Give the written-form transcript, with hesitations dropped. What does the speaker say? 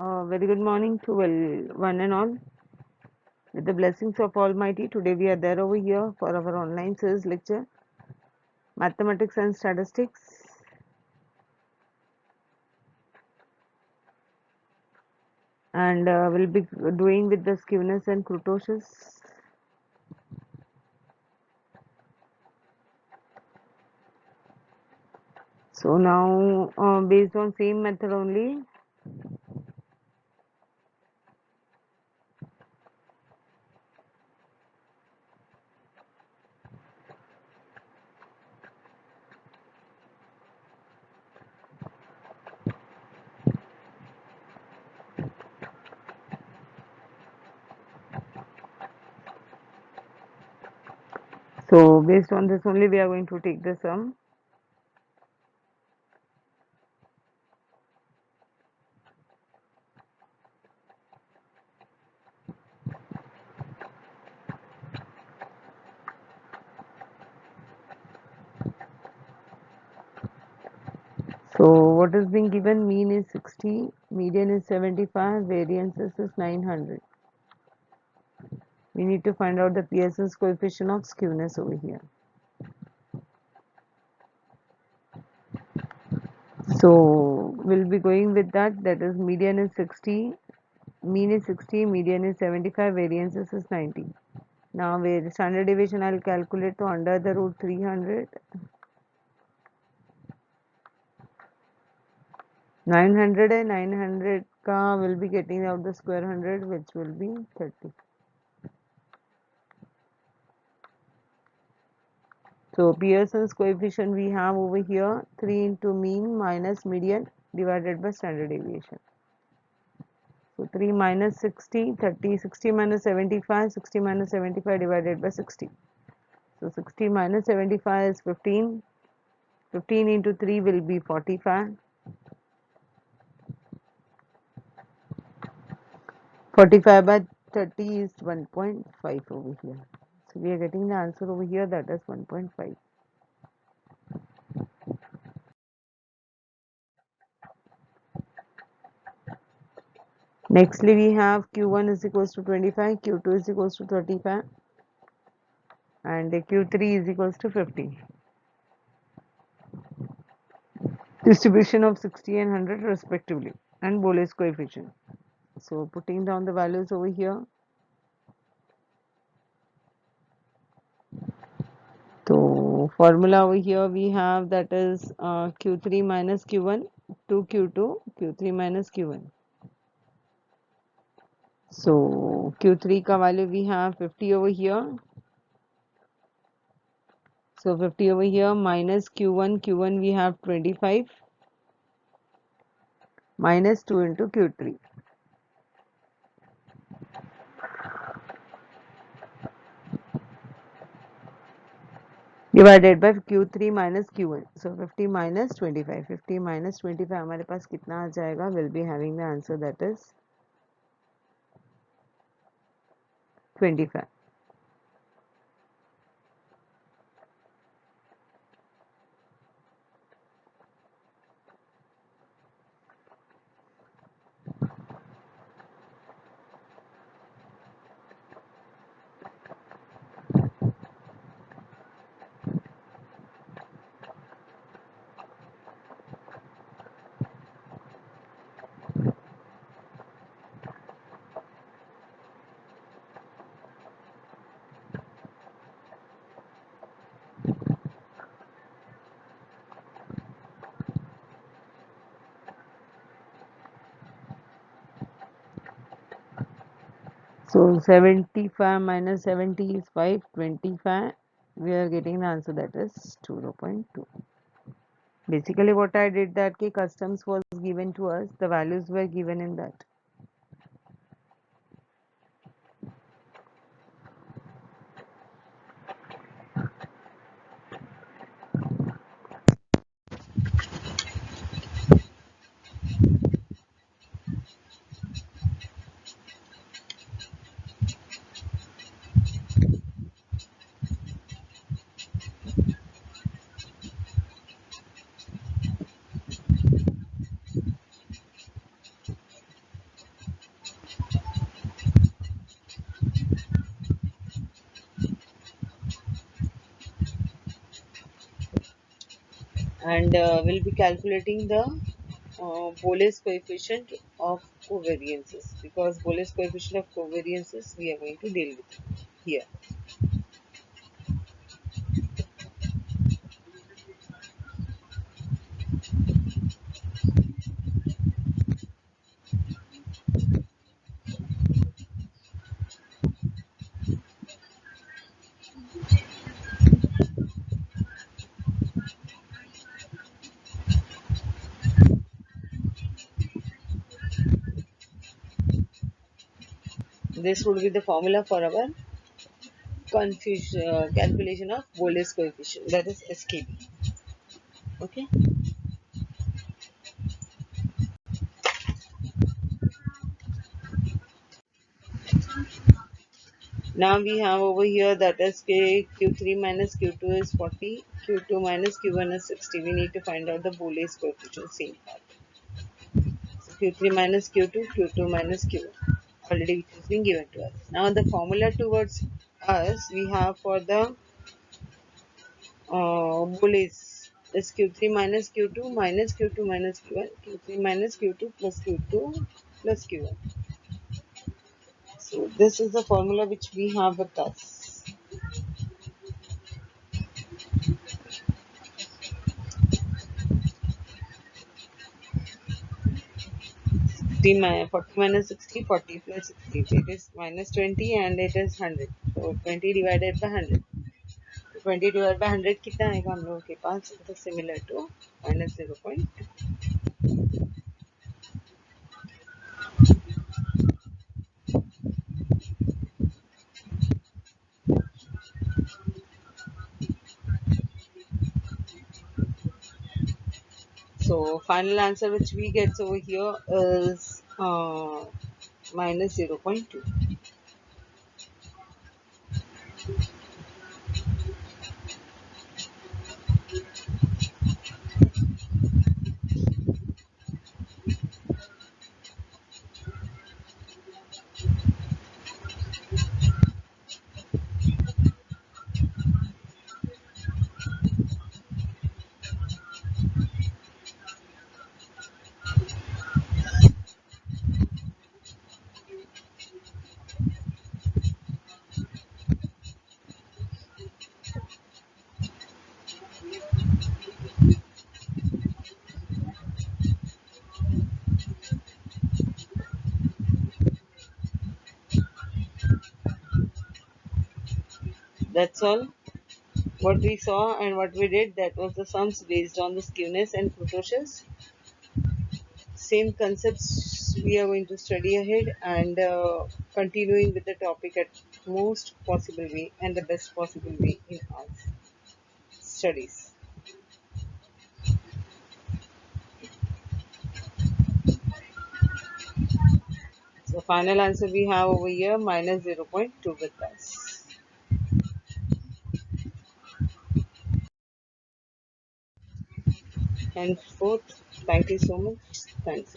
Very good morning to one and all. With the blessings of Almighty, today we are there over here for our online series lecture, Mathematics and Statistics. And we'll be doing with the skewness and kurtosis. So now, based on same method only, so based on this only we are going to take the sum. So what is being given? Mean is 60, median is 75, variances is 900. We need to find out the Pearson's coefficient of skewness over here. So we'll be going with that. That is median is 60, mean is 60, median is 75, variances is 90. Now where standard deviation I'll calculate to under the root 300. 900 and 900 ka will be getting out the square 100, which will be 30. So Pearson's coefficient we have over here 3 into mean minus median divided by standard deviation. So 3 minus 60, 30, 60 minus 75, 60 minus 75 divided by 60. So 60 minus 75 is 15. 15 into 3 will be 45. 45 by 30 is 1.5 over here. So we are getting the answer over here, that is 1.5. Nextly we have Q1 is equals to 25, Q2 is equals to 35 and Q3 is equals to 50. Distribution of 60 and 100 respectively and Boles coefficient. So putting down the values over here. So formula over here we have, that is Q3 minus Q1 to Q2, Q3 minus Q1. So Q3 ka value we have 50 over here. So 50 over here minus Q1, Q1 we have 25 minus 2 into Q3. Divided by Q3 minus Q1. So 50 minus 25. 50 minus 25 हमारे पास कितना आ जाएगा? We'll be having the answer, that is 25. So 75 minus 70 is 5, 25. We are getting the answer, that is 0.2. Basically what I did, that ki customs was given to us, the values were given in that. and we'll be calculating the Bolle's coefficient of covariances, because Bolle's coefficient of covariances we are going to deal with here. This would be the formula for our calculation of Bolle's coefficient, that is SKB. Okay. Now we have over here that is Q3 minus Q2 is 40, Q2 minus Q1 is 60. We need to find out the Bolle's coefficient, same part. So Q3 minus Q2, Q2 minus Q1, already which has been given to us. Now the formula towards us we have for the Bolle's is Q3 minus Q2 minus Q2 minus Q1, Q3 minus Q2 plus Q2 plus Q1. So this is the formula which we have with us. The 40 minus 60, 40 plus 60. It is minus 20 and it is 100. So 20 divided by 100. 20 divided by 100 कितना आएगा हम लोगों के पास? It is similar to minus 0.2. So final answer which we get over here is minus 0.2. That's all what we saw and what we did. That was the sums based on the skewness and kurtosis. Same concepts we are going to study ahead, and continuing with the topic at most possible way and the best possible way in our studies. So final answer we have over here minus 0.2 with us. Henceforth, thank you so much. Thanks.